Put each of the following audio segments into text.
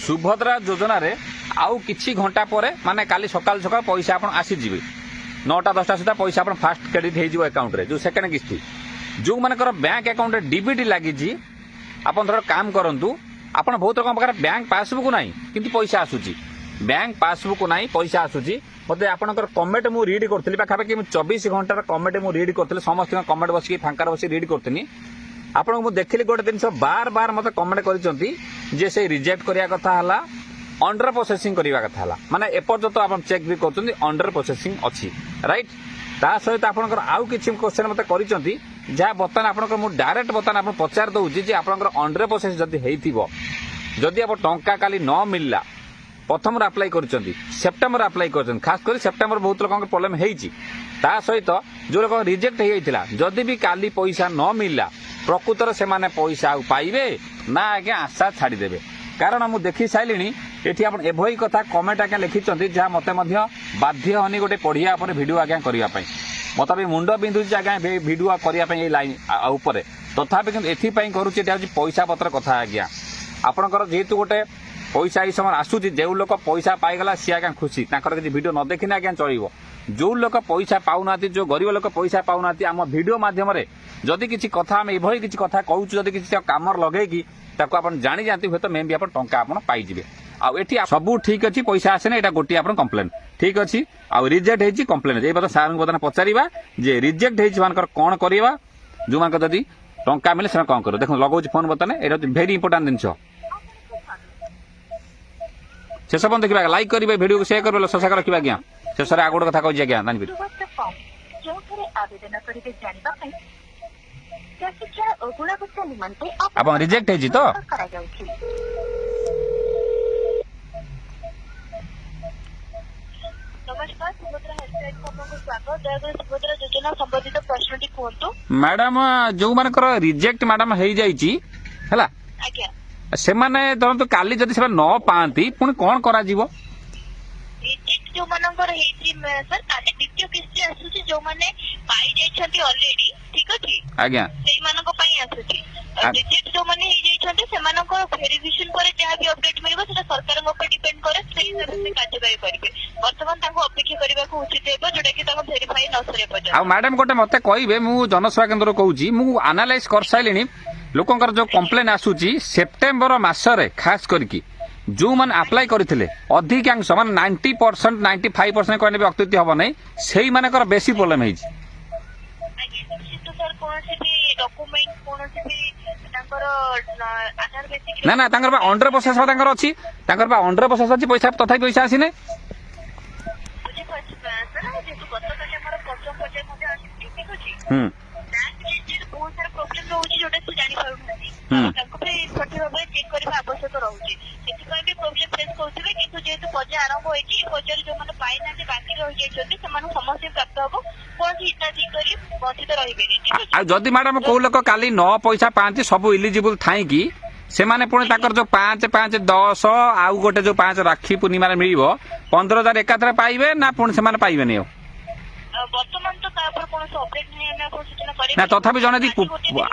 सुभद्रा योजना रे आउ किछि घंटा परे माने काली सकाल सकाल पैसा आपण आसी जिवे 9टा 10टा सुधा पैसा आपण फास्ट क्रेडिट हे जिवो अकाउंट रे जो सेकंड किस्ती जो मानकर बैंक अकाउंट रे डीबीटी लागि जी आपण धर काम करंतु आपण बहुत रकम प्रकार बैंक पासबुक नाही किंतु पैसा आसुची बैंक पासबुक नाही पैसा आसुची मते आपनकर कमेंट मु रीड करथली पाखा कि 24 घंटा कमेंट मु रीड करथले समस्त कमेंट बसी फांकार बसी रीड करथनी आपण मु देखली गोटे दिन बार बार मते कमेंट करिसंती जे से रिजेक्ट करिया कथा हला अंडर प्रोसेसिंग करिया कथा हला माने एपर्यंत आपण चेक भी करछंती अंडर प्रोसेसिंग अछि राइट ता सहित आपनकर आउ किछि क्वेश्चन मते करिसंती जा बतन आपनकर मु डायरेक्ट बतन आपण पचार दउची जे आपनकर अंडर प्रोसेस जदी हेइथिबो जदी आप टंका काली न मिलला प्रथम अप्लाई करछंती सेप्टेम्बर अप्लाई करछन खास कर सेप्टेम्बर बहुत लोगन के प्रॉब्लम हेइची ता सहित जो लोग रिजेक्ट हेइथिला जदी भी काली पैसा न मिलला प्रकृतर से माने पैसा पाइबे ना आगे आशा छाड़ी देबे कारण मु देखि साइलिनी एठी आपण एभई कथा कमेंट आगे लिखिचंती जा मते मध्य बाध्य हनी गोटे पढिया पर वीडियो आगे करिया पई मते भी मुंड बिंदु आगे वीडियो करिया पई ए लाइन ऊपर तथापि किंतु एथि पई करूची एटा पैसा पत्र कथा आज्ञा आपनकर जेतु गोटे पैसा ई समय आसुची जो लोक पैसा पाइगला सी आज्ञा खुशी ताकर किसी वीडियो न देखिने आज्ञा चलिबो जो लोक पैसा पाउनाती जो गरीब लोक पैसा पाउनाती आम वीडियो माध्यम रे जदि किसी कथा आम एभई किसी कथा कहूँ जदि किसी काम लगेगी ताको आपण जानि जाती हुए तो मे भी आपण टंका आपण पाइजिबे आ एठी सब ठीक अछि पैसा आसे ना एटा गोटी आपण कंप्लेन ठीक अछि आ रिजेक्ट हेछि कंप्लेन ए बता सार बदन पचारिबा जे रिजेक्ट हेछि मानकर कोन करिबा जो मानकर जदि टंका मिले से कोन करो देखो लगौछि फोन बतने एटा वेरी इंपोर्टेंट दिनछ शेष बंद देखा लाइक करेंगे वीडियो को शेयर करेंगे सब्सक्राइब रखा आज्ञा शेष में आगोटे कथा कही आज्ञा जानी आप रिजेक्ट है तो मैडम जो मानकर रिजेक्ट मैडम हो जाइए है से माने धरतु काली जदि से न पाती पुणी कौन करा जीवो रिजेक्ट जो मानकर हेची सर काली द्वितीय किस्ती आसुची जो माने पाई जाइछंती ऑलरेडी ठीक अछि आज्ञा सेई मानको पई आसुची रिजेक्ट जो माने हे जाइछंती से मानको वेरिफिकेशन करे जहा भी अपडेट मिलबो सेटा सरकार ऊपर डिपेंड करे सेई हिसाब से कार्यवाही करिवे वर्तमान ताको अपेक्षा करबा को उचित हेबो जोटा कि ताको वेरीफाई न सरे पजे आ मैडम गोटे मते कहिबे मु जनसेवा केंद्र कहूची मु एनालाइज कर साइलेनी लोकंकर जो कंप्लेन आसुची सेप्टेम्बर मासरे खास करके जो मन अप्लाई करथिले अधिकांश मान 90% 95% कहने भी अत्युक्ति हबो नै सेही मानकर बेसी प्रॉब्लम हेछि सर कोन से भी डॉक्यूमेंट कोन से भी तांकर आधार बेसिक ना ना तांकर बा अंडर प्रोसेस तांकर अछि तांकर बा अंडर प्रोसेस अछि पैसा तथापि पैसा आसी नै बुझि पाछि सर जे तो गत काले हमर प्रॉब्लम पजे मध्ये आछि ठीक अछि बैंक रिलेटेड बहुत सारा प्रॉब्लम रहउछि जोटा से जानि पाउ नै तांको पे सठी भाबे चेक करबा आवश्यक रहउछि सेति पय भी प्रॉब्लम फेस करथिबे किंतु जेतु पजे आरंभ होइछि पजे जो माने पाइ नाते बाकी रहि जाइछथि सेमानु समस्या प्राप्त हबो कोन हिताधिकारी करी वंचित रहिबेनी ठीक अछि आ जदी मैडम को लोक काली 9 पैसा पांति सब एलिजिबल थाई कि से माने पुणी ताकर जो 5 5 10 आउ गोटे जो 5 राखी पूर्णिमा रे मिलिबो 15000 एकाथरे पाइबे ना पुणी से माने पाइबे नै वर्तमान तो तापर कोन से अपडेट नै हम आपन सूचना करि ना तथापि जने दी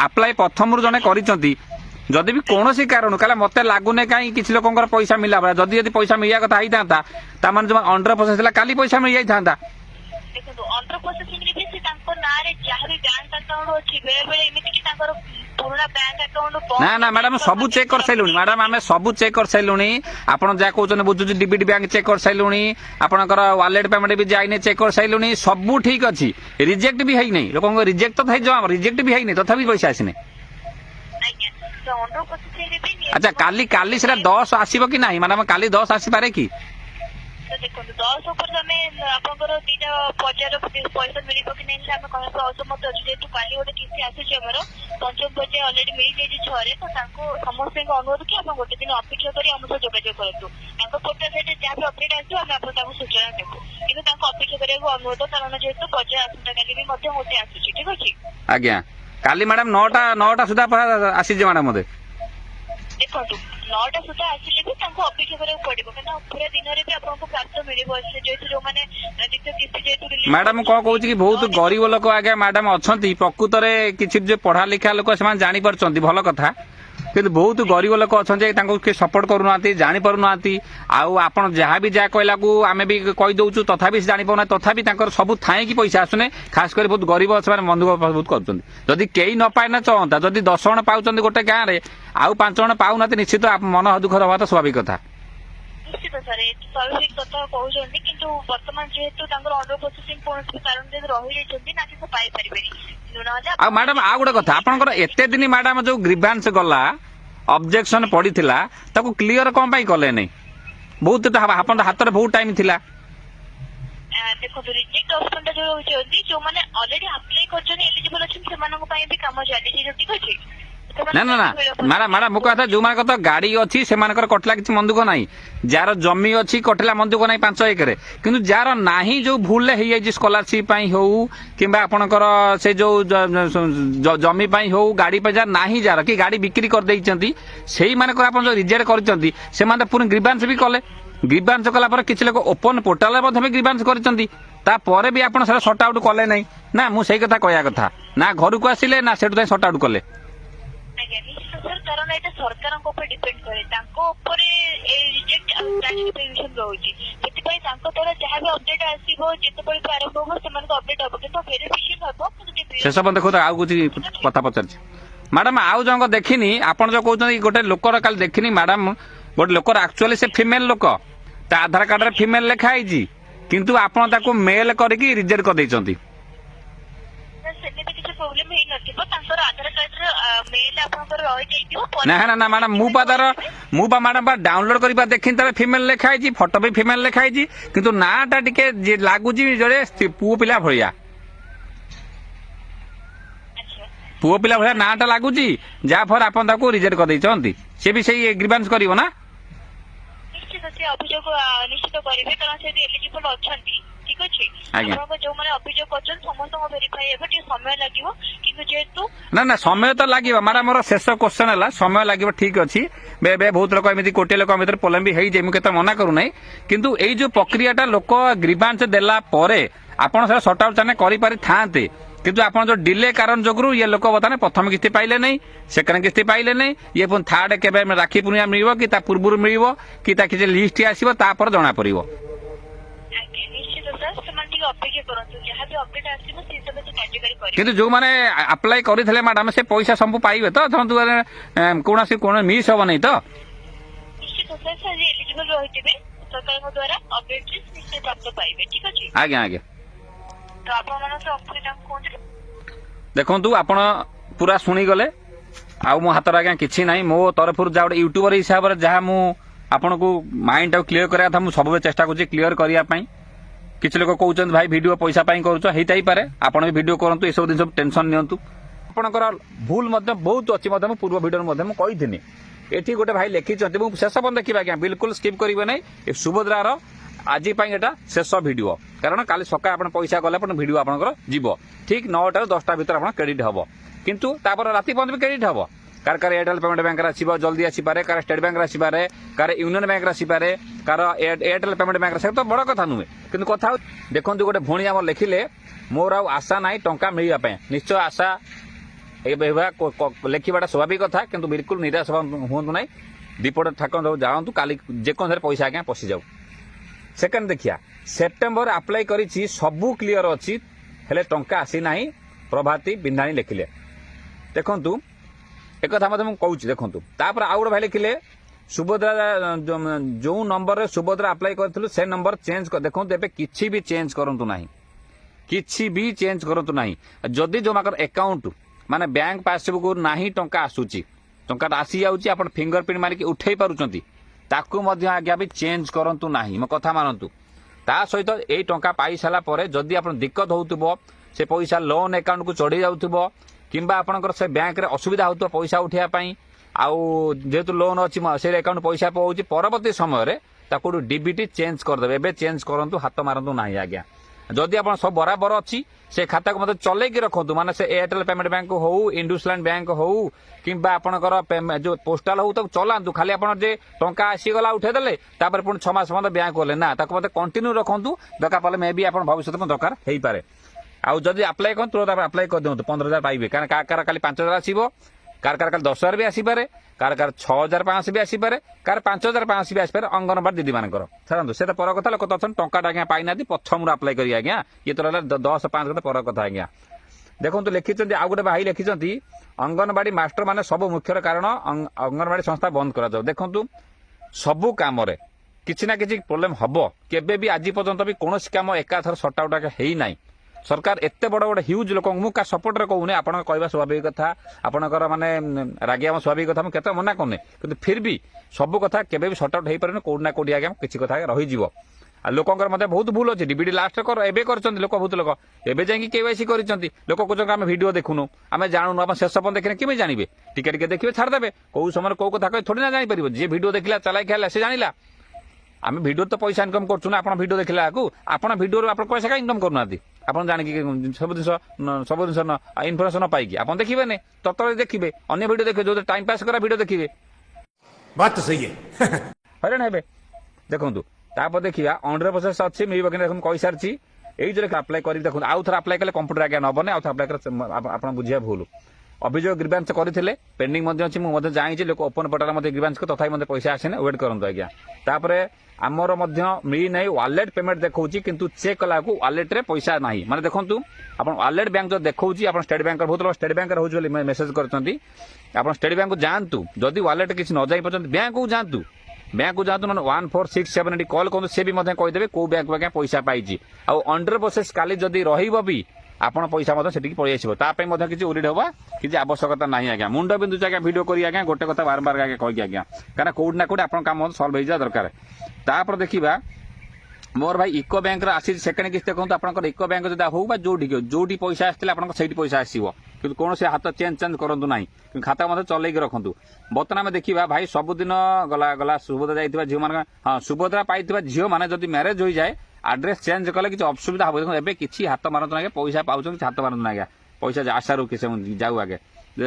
अप्लाई प्रथम रु जने करिसंती जदि भी कोनोसी कारण काले मते लागुने काई किछ लोकंकर पैसा मिला जदि यदि पैसा मिलिया कथा आइ थांता ता माने जो अंडर प्रोसेस ला काली पैसा मिल जाई थांता देखो अंडर प्रोसेसिंग रे भी से तांको नारे जहा भी बैंक अकाउंट अछि बेले बेले एमिति कि तांकर पुराना बैंक अकाउंट ना ना मैडम सब चेक कर सैलुनी मैडम आमे सब चेक कर सैलुनी आपण जा कहउछन बुझु डीबीटी बैंक चेक कर सैलुनी आपनकर वॉलेट पेमेंट भी जाइने चेक कर सैलुनी सब ठीक अछि रिजेक्ट भी है नै लोकन रिजेक्ट तो थाई जो रिजेक्ट भी है नै तथापि पैसा आसिने अच्छा काली काली से 10 आसीबो कि नाही मैडम काली 10 आसी पारे कि देखो 10 ऊपर हमें आपनकर दीटा पजार पैसा मिलिबो कि नै हम कहब असमत अछि जेतु काली ओटे किसी आसी हमरो पंचम बजे ऑलरेडी मिल जाई छरे तो ताको समस्त को अनुरोध कि आपण गोटे दिन अपेक्षा करी हमसे जोगाजोग करतु ताको पोर्टल से जा भी अपडेट आसी हम आपन ताको सूचना देबो किंतु ताको अपेक्षा करे को अनुरोध कारण जेतु पजार आसुता काली भी मध्य होते आसी ठीक अछि आज्ञा काली मैडम 9टा सुधा आसी जे मैडम मते देखो 9टा सुधा आसिले भी ताको अपेक्षा करे पड़िबो कना पूरा दिन रे भी आपन को प्राप्त मिलिबो से जेतु जो माने द्वितीय किस्ती जेतु मैडम को कहूची कि बहुत गरीब लोक आगे मैडम अछंती प्रकृत रे किछि जे पढ़ा लिखा लोक समान जानि परछंती भलो कथा କିନ୍ତୁ ବହୁତ ଗରିବ ଲୋକ ଅଛନ୍ତି ତାଙ୍କୁ କିଏ ସପୋର୍ଟ କରୁନାହାନ୍ତି ଜାଣିପାରୁନାହାନ୍ତି ଆଉ ଆପଣ ଯାହା ବି ଯାହା କହିଲାକୁ ଆମେ ବି କହିଦେଉଛୁ ତଥାପି ସେ ଜାଣିପାରୁନାହାନ୍ତି ତଥାପି ତାଙ୍କର ସବୁ ଥାଇକି ପଇସା ଆସୁନି ଖାସ କରି ବହୁତ ଗରିବ ସେମାନେ ବନ୍ଧୁକ ବହୁତ କରୁଛନ୍ତି ଯଦି କେହି ନ ପାଇନା ଚଅନ୍ତା ଯଦି 10 ଜଣ ପାଉଛନ୍ତି ଗୋଟେ ଗାଁରେ ଆଉ 5 ଜଣ ପାଉନାହାନ୍ତି ନିଶ୍ଚିତ ମନ ଦୁଃଖ ହେବା ତ ସ୍ୱାଭାବିକ କଥା ନିଶ୍ଚିତ ସାର୍ ଏଠି ସ୍ୱାଭାବିକ କଥା କହୁଛନ୍ତି କିନ୍ତୁ ବର୍ତ୍ତମାନ ଯେହେତୁ ତାଙ୍କର ଅଣ୍ଡର ପ୍ରୋସେସିଂ କୌଣସି କାରଣ ଯଦି ରହିଯାଇଛନ୍ତି ନା ସେ ପାଇପାରିବେନି ନହେଲେ ଆଉ ମ୍ୟାଡାମ ଆଉ ଗୋଟେ କଥା ଆପଣଙ୍କର ଏତେ ଦିନ ମ୍ୟାଡାମ ଯୋଉ ଗ୍ରିଭାନ୍ସ ଗଲା ଅବଜେକ୍ସନ ପଡିଥିଲା ତାକୁ କ୍ଲିୟର କଣ ପାଇଁ କଲେନି ବହୁତ ଆପଣ ହାତରେ ବହୁତ ଟାଇମ ଥିଲା ଦେଖନ୍ତୁ ରିଜେକ୍ଟ ଅପସନ ଟା ଯୋଉ ରହୁଛନ୍ତି ଯୋଉମାନେ ଅଲରେଡି ଆପ୍ଲାଏ କରିଛନ୍ତି ଏଲିଜିବଲ ଅଛନ୍ତି ସେମାନଙ୍କ ପାଇଁ ବି କାମ ଚାଲିଛି ଠିକ ଅଛି ନା ନା ନା ମ୍ୟାଡାମ ମୋ କଥା ଯୋଉମାନଙ୍କର ତ ଗାଡି ଅଛି ସେମାନଙ୍କର କଟିଲା କିଛି ମନ ଦୁଃଖ ନାହିଁ ଯାହାର ଜମି ଅଛି କଟିଲା ମନ ଦୁଃଖ ନାହିଁ 5 ଏକରେ କିନ୍ତୁ ଯାହାର ନାହିଁ ଯୋଉ ଭୁଲରେ ହେଇଯାଇଛି ସ୍କଲାରସିପ ପାଇଁ ହଉ କିମ୍ବା ଆପଣଙ୍କର ସେ ଯୋଉ ଜମି ପାଇଁ ହଉ ଗାଡି ପାଇଁ ଯାହାର ନାହିଁ ଯାହାର କି ଗାଡି ବିକ୍ରି କରିଦେଇଛନ୍ତି ସେଇମାନଙ୍କର ଆପଣ ଯୋଉ ରିଜେକ୍ଟ କରିଛନ୍ତି ସେମାନେ ପୁଣି ଗ୍ରିଭାନ୍ସ ବି କଲେ ଗ୍ରିଭାନ୍ସ କଲା ପରେ କିଛି ଲୋକ ଓପନ ପୋର୍ଟାଲରେ ମଧ୍ୟ ବି ଗ୍ରିଭାନ୍ସ କରିଛନ୍ତି ତାପରେ ବି ଆପଣ ସେଟା ସର୍ଟ ଆଉଟ୍ କଲେ ନାହିଁ ନା ମୁଁ ସେଇ କଥା କହିବା କଥା ନା ଘରକୁ ଆସିଲେ ନା ସେଠୁ ଯାଇ ସର୍ଟ ଆଉଟ୍ କଲେ ଆଜ୍ଞା ନିଶ୍ଚିତ ସାର୍ କାରଣ ଏଇଟା ସରକାରଙ୍କ ଉପରେ ଡିପେଣ୍ଡ କରେ ତାଙ୍କ ଉପରେ ରିଜେକ୍ଟ କ୍ଲାସିଫିକେସନ ରହୁଛି ସେଥିପାଇଁ ତାଙ୍କ ଦ୍ୱାରା ଯାହା ବି ଅପଡେଟ ଆସିବ ଯେତେବେଳେ ଆରମ୍ଭ ହବ ସେମାନଙ୍କୁ ଅପଡେଟ ହବ କିନ୍ତୁ ଭେରିଫିକେସନ ହବ ଶେଷ ଦେଖନ୍ତୁ ଆଉ କିଛି କଥା ପଚାରୁଛି ମ୍ୟାଡାମ ଆଉ ଜଣଙ୍କ ଦେଖିନି ଆପଣ ଯୋଉ କହୁଛନ୍ତି ଗୋଟେ ଲୋକର କାଲି ଦେଖିନି ମ୍ୟାଡାମ ଗୋଟେ ଲୋକର ଆକ୍ଚୁଆଲି ସେ ଫିମେଲ ଲୋକ ତା ଆଧାର କାର୍ଡରେ ଫିମେଲ ଲେଖା ହେଇଛି କିନ୍ତୁ ଆପଣ ତାକୁ ମେଲ କରିକି ରିଜେକ୍ଟ କରିଦେଇଛନ୍ତି ସେମିତି କିଛି ପ୍ରୋବ୍ଲେମ ହେଇନଥିବ ତାଙ୍କର ଆଧାର କାର୍ଡର ମେଲ ଆପଣଙ୍କର ରହିଯାଇଥିବ ନା ନା ନା ମ୍ୟାଡାମ ମୁଁ ମ୍ୟାଡାମ ଡାଉନଲୋଡ କରିବା ଦେଖିନି ତାର ଫିମେଲ ଲେଖା ହେଇଛି ଫଟୋ ବି ଫିମେଲ ଲେଖା ହେଇଛି କିନ୍ତୁ ନାଁଟା ଟିକେ ଲାଗୁଛି ଜଣେ ପୁଅ ପିଲା ଭଳିଆ ପୁଅ ପିଲା ଭଳିଆ ନାଁଟା ଲାଗୁଛି ଯାହା ଫଳରେ ଆପଣ ତାକୁ ରିଜେକ୍ଟ କରିଦେଇଛନ୍ତି ସେ ବି ସେଇ ଗ୍ରିଭାନ୍ସ କରିବ ନା ନିଶ୍ଚିତ ସେ ଅଭିଯୋଗ ନିଶ୍ଚିତ କରିବେ କାରଣ ସେ ଏଲିଜିବଲ ଅଛନ୍ତି ଠିକ ଅଛି ଆଜ୍ଞା ଆପଣଙ୍କ ଯୋଉମାନେ ଅଭିଯୋଗ କରୁଛନ୍ତି ସମସ୍ତଙ୍କୁ ଭେରିଫାଇ ହେବ ଟିକେ ସମୟ ଲାଗିବ କିନ୍ତୁ ଯେହେତୁ ନା ନା ସମୟ ତ ଲାଗିବ ମ୍ୟାଡାମ ମୋର ଶେଷ କ୍ୱେଶ୍ଚନ ହେଲା ସମୟ ଲାଗିବ ଠିକ ଅଛି ଏବେ ବହୁତ ଲୋକ ଏମିତି କୋଟିଏ ଲୋକ ଭିତରେ ପ୍ରୋବ୍ଲେମ ବି ହେଇଯାଏ ମୁଁ କେତେ ମନା କରୁନାହିଁ କିନ୍ତୁ ଏଇ ଯୋଉ ପ୍ରକ୍ରିୟାଟା ଲୋକ ଗ୍ରିଭାନ୍ସ ଦେଲା ପରେ ଆପଣ ସେଟା ସର୍ଟ ଆଉଟ୍ ଚାନେ କରିପାରିଥାନ୍ତେ କିନ୍ତୁ ଆପଣ ଯୋଉ ଡିଲେ କାରଣ ଯୋଗୁରୁ ଇଏ ଲୋକ ବର୍ତ୍ତମାନ ପ୍ରଥମ କିସ୍ତି ପାଇଲେ ନାହିଁ ସେକେଣ୍ଡ କିସ୍ତି ପାଇଲେ ନାହିଁ ଇଏ ପୁଣି ଥାର୍ଡ କେବେ ରାକ୍ଷୀ ପୂର୍ଣ୍ଣିମା ମିଳିବ କି ତା ପୂର୍ବରୁ ମିଳିବ କି ତା କିଛି ଲିଷ୍ଟ ଆସିବ ତାପରେ ଜଣା ପଡିବ କିନ୍ତୁ ଯୋଉମାନେ ଆପ୍ଲାଏ କରିଥିଲେ ମ୍ୟାଡାମ ସେ ପଇସା ସବୁ ପାଇବେ ତ ଧରନ୍ତୁ କୌଣସି ମିସ୍ ହବ ନାହିଁ ତ ଆଜ୍ଞା ଆଜ୍ଞା ଦେଖନ୍ତୁ ଆପଣ ପୁରା ଶୁଣିଗଲେ ଆଉ ମୋ ହାତରେ ଆଜ୍ଞା କିଛି ନାହିଁ ମୋ ତରଫରୁ ଯାହା ଗୋଟେ ୟୁଟ୍ୟୁବର ହିସାବରେ ଯାହା ମୁଁ ଆପଣଙ୍କୁ ମାଇଣ୍ଡଟାକୁ କ୍ଲିୟର କରିବା କଥା ମୁଁ ସବୁବେଳେ ଚେଷ୍ଟା କରୁଛି କ୍ଲିୟର କରିବା ପାଇଁ କିଛି ଲୋକ କହୁଛନ୍ତି ଭାଇ ଭିଡିଓ ପଇସା ପାଇଁ କରୁଛ ହେଇଥାଇପାରେ ଆପଣ ବି ଭିଡିଓ କରନ୍ତୁ ଏସବୁ ଜିନିଷ ଟେନସନ ନିଅନ୍ତୁ ଆପଣଙ୍କର ଭୁଲ ମଧ୍ୟ ବହୁତ ଅଛି ମଧ୍ୟ ମୁଁ ପୂର୍ବ ଭିଡିଓରେ ମଧ୍ୟ ମୁଁ କହିଥିଲି ଏଠି ଗୋଟେ ଭାଇ ଲେଖିଛନ୍ତି ମୁଁ ଶେଷ ପର୍ଯ୍ୟନ୍ତ ଦେଖିବା ଆଜ୍ଞା ବିଲକୁଲ ସ୍କିପ୍ କରିବେ ନାହିଁ ଏ ସୁଭଦ୍ରାର ଆଜି ପାଇଁ ଏଟା ଶେଷ ଭିଡିଓ କାରଣ କାଲି ସକାଳେ ଆପଣ ପଇସା ଗଲେ ଆପଣ ଭିଡିଓ ଆପଣଙ୍କର ଯିବ ଠିକ 9ଟାରୁ 10ଟା ଭିତରେ ଆପଣ କ୍ରେଡିଟ୍ ହବ କିନ୍ତୁ ତାପରେ ରାତି ପର୍ଯ୍ୟନ୍ତ ବି କ୍ରେଡିଟ୍ ହବ कार कार एयरटेल पेमेंट बैंक आसो जल्दी आसपे कार स्टेट बैंक आसपे कार यूनियन बैंक आसपे कार एयरटेल पेमेंट बैंक से तो बड़ कथा नुहे कि कथा देखो गोटे भौणी आम लिखिले मोर आशा ना टंका मिलवाई निश्चय आशा लिखा स्वाभाविक कथा कि बिल्कुल निराश हूँ ना दीपट ठाकुर जानतु काली जेकोसी पैसा आज्ञा पशि जाऊ सेकेंड देखिया सेप्टेम्बर आप्लाय करिछि सबू क्लियर अच्छी हेले टंका आसी ना प्रभाती बिंधाणी लिखिले देखंतु एक कथा मते मु कहूछि देखंतु तापर आउ गोटे भाई लिखिले सुभद्रा जो नंबर रे सुभद्रा अप्लाई करथिलु से नंबर चेंज कर देखंतु एबे किछि भी चेंज करंतु नाही किछि भी चेंज करंतु नाही जदी जो माकर अकाउंट माने बैंक पासबुक नाही टंका आसुछि टंका आसी जाउछि आपण फिंगरप्रिंट मारि के उठै पारुचंती ताकू मध्य आज्ञा भी चेंज करंतु नाही मो कथा मानंतु ता सहित एई टंका पाई साला परे जदी आपण दिक्कत होउतबो से पैसा लोन अकाउंट को चढ़ी जाउतबो किंबा आपनकर से बैंक रे असुविधा होतो पैसा उठिया पई आउ जेतु लोन अछि से अकाउंट पैसा पहुची परवर्ती समय रे ताकू डीबीटी चेंज कर देबे एबे चेंज करंतु हाथ मारंतु नाही आज्ञा जदि आपण सब बराबर अछि से खाता को मते चले के रखंतु माने से एयरटेल पेमेंट बैंक हो इंडसलैंड बैंक हो किंबा आपनकर जो पोस्टल हो तो चलांतु खाली आपण जे टंका आसी गला उठे देले तापर पुन 6 मास मते बैंक होले ना ताको मते कंटिन्यू रखंतु दरकार पले मे भी आपण भविष्य में दरकार हेई पारे आउ जदि अप्लाई करन तुरंत अप्लाई कर दियंतु 15,000 पाइबे कारण का काली 5,000 आसीबो कार 10,000 भी आसीपारे कार 6,500 भी आसीपारे कार 5,500 भी आसीपारे अंगनवाड़ी दीदी मानकर छाड़ू से पर कथा लोक तो टंका आज्ञा पाई ना प्रथम आप्लाय करी आज्ञा ये तो 10-5 कथा पर कथा आज्ञा देखो लिखिं आउ गोटे भाई लिखिं अंगनवाड़ी मास्टर माने सब मुख्य कारण अंगनवाड़ी संस्था बंद करा देखु सबु कम किसी ना किसी प्रोब्लेम हम केबे भी आज पर्यंत भी कौन कम एकाथर सट आउट है ना सरकार एत बड़ बड़ ह्यूज लोक मुझे सपोर्ट रे कहूनी आप कहवा स्वाभाविक कथा आपंकर माने रागिया स्वाभाविक कथा मुझे मना करनी कि फिर भी सब कथा केबे भी सट आउट हो पारे कौट ना कौटी आज्ञा किसी कथा रही आ लोकंर मध्य बहुत भूल अच्छी डीबीडी लास्ट कर लोक बहुत लोक एवं जाकि केवाईसी कर लोक कौन आम भिड देखुनु आम जानू आप शेष पर्यटन देखने केमी जानवे टिके देखिए छाड़देवे कौ समय कौ कथा कही थोड़ी ना जापर जी भिड देखला चलाई खेला से जाना आम भिडियो तो पैसा इनकम करूँ आप भिडियो देखला आप भिडियो आप पैसा क्या इनकम करूना आप जानिक सब जिन इनफर्मेशन पाई आप देखिए तत्त देखिए अन्य भिडियो देखिए जो टाइम पास करा भिडियो देखिए बात तो सही है हईराण हे देखूँ तापर देखिए अंडर प्रोसेस अच्छी मिल कि देखो कही सारी यही जो आप्लाय कर देखो आउ थे आप्लाय कले कंप्यूटर आज्ञा नबने आउ आप्लाय कर आप बुझे भूल अभियोग ग्रीवांस करते पेंडिंग अच्छी मुझे जानी लोक ओपन पोर्टाल ग्रीवांस को तथा पैसा आसने वेट करूँ आज्ञा तापर आमर मिली ना वालेट पेमेंट देखा किंतु चेक कला वालेट रे पैसा ना माने देखूँ आप वालेट बैंक जो देखा आप स्टेट बैंक बहुत लोग स्टेट बैंक रोज मेसेज कर स्टेट बैंक को जातु जदि वालेट किसी न जापर बैंक को जातु बैंक को जातु 1467 कॉल करूँ सी भी कहीदेवे कौ बैंक आज्ञा पैसा पाई आउ अंडर प्रोसेस काली जदि रही आपन पैसा पलि आसो किसी उरीड हवा किसी आवश्यकता ना आज्ञा मुंड बिंदु आज्ञा भिड करी आज्ञा गोटे कथा बारंबार आज्ञा कही आज्ञा कहीं कौट ना कौट आप काम सल्व हो दरकार तापर देखा मोर भाई इको बैंक आसी सेकेंड किस्त देखो आप इको बैंक जब हो जो पैसा आसते आप पैसा आसो कि कौन से हाथ चेंज करूँ ना खाता मतलब चलैक रखु बर्तमान देखा भाई सबुदिन गला गला सुभद्रा जाइए झील मान हाँ सुभद्रा पाई झील मैंने जब मैरेज हो जाए आड्रेस चेंज कले किसी असुविधा हम देखो एवं किसी हाथ मारत ना पैसा पाँच हाथ मारत ना आज्ञा पैसा आशा रुके से जाऊ आगे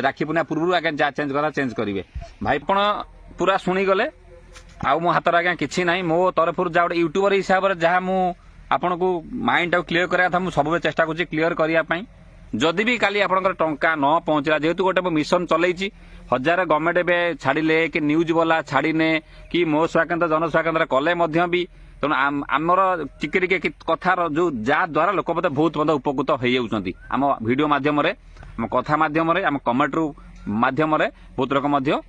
राखी पूर्णिमा पूर्व आगे जहाँ चेंज करा चेंज करेंगे भाई आप पूरा शुणीगले आउ मो हाथ आज्ञा किसी ना मो तरफ जहाँ गोटे यूट्यूबर हिसाब से जहाँ आपन को माइंड टाक क्लीयर कराया था मुझे सब चेष्टा कर क्लीयर करने जदि भी काली आपंकर टंका न पहुंचला जेहेतु गोटे मिशन चलई 1000 गवर्नमेंट ए छाड़े कि न्यूज वाला छाड़ने कि मो स्वाकेन्द्र जनस्वाकेन्द्र कले भी तेणु आमर टिके कथार जो द्वारा लोक मत बहुत उपकृत हो आम भिडियो मध्यम आम कथा मध्यम आम कमेंट्रु मध्यम बहुत लोक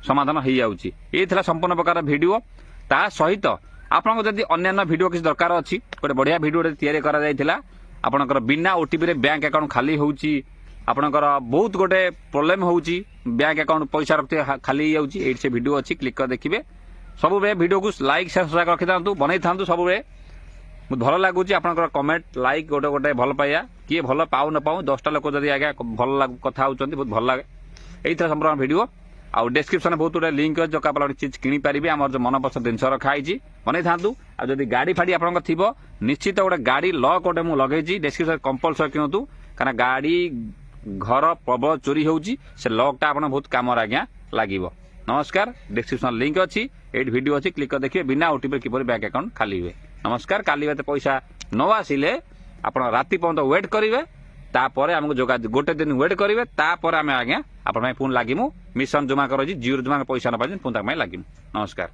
समाधान हो जाऊँगी ये संपूर्ण प्रकार भिडियो ता सहित आपको जब अन्य भिडियो किसी दरकार अच्छी गोटे बढ़िया भिडियो या आपणकर बिना ओटीपी रे बैंक अकाउंट खाली होउची आपणकर बहुत गोटे प्रॉब्लम होउची बैंक अकाउंट पैसा रखते खाली जाउची एट से वीडियो अच्छी क्लिक कर देखिए सब वीडियो को लाइक शेयर रखी था बनई था सब भल लगुच आपणकर कमेंट लाइक गोटे गोटे भल पाइया किए भल पाऊ न पाऊ 10टा लोक जब आज्ञा भल कथा होउचंती बहुत भल लगे यही संपूर्ण वीडियो आउ डिस्क्रिप्शन बहुत गुटे लिंक अच्छे जो आप चीज किनी पारे आम जो मनपसंद जिन रखाई बनई था आदि गाड़ी फाड़ी आप निश्चित गोटे गाड़ी लक गोटे मुझे लगे डिस्क्रिप्शन कंपलसरी किणु कहीं गाड़ी घर प्रबल चोरी होउची से लकटा आप बहुत कम आज्ञा लगे नमस्कार डिस्क्रिप्शन लिंक अच्छी एट वीडियो अच्छी क्लिक कर देखिए बिना ओटीपी किपर बैंक अकाउंट खाली हुए नमस्कार काली बात पैसा न आसिले आप राति पर्यंत वेट करेंगे तापर आमको जोगा गोटे दिन वेट करेंगे तापर आम आज्ञा आप पुणी लगिमु मिशन जमा कर जीरो जमा पैसा न पाई पुणी लगिमु नमस्कार।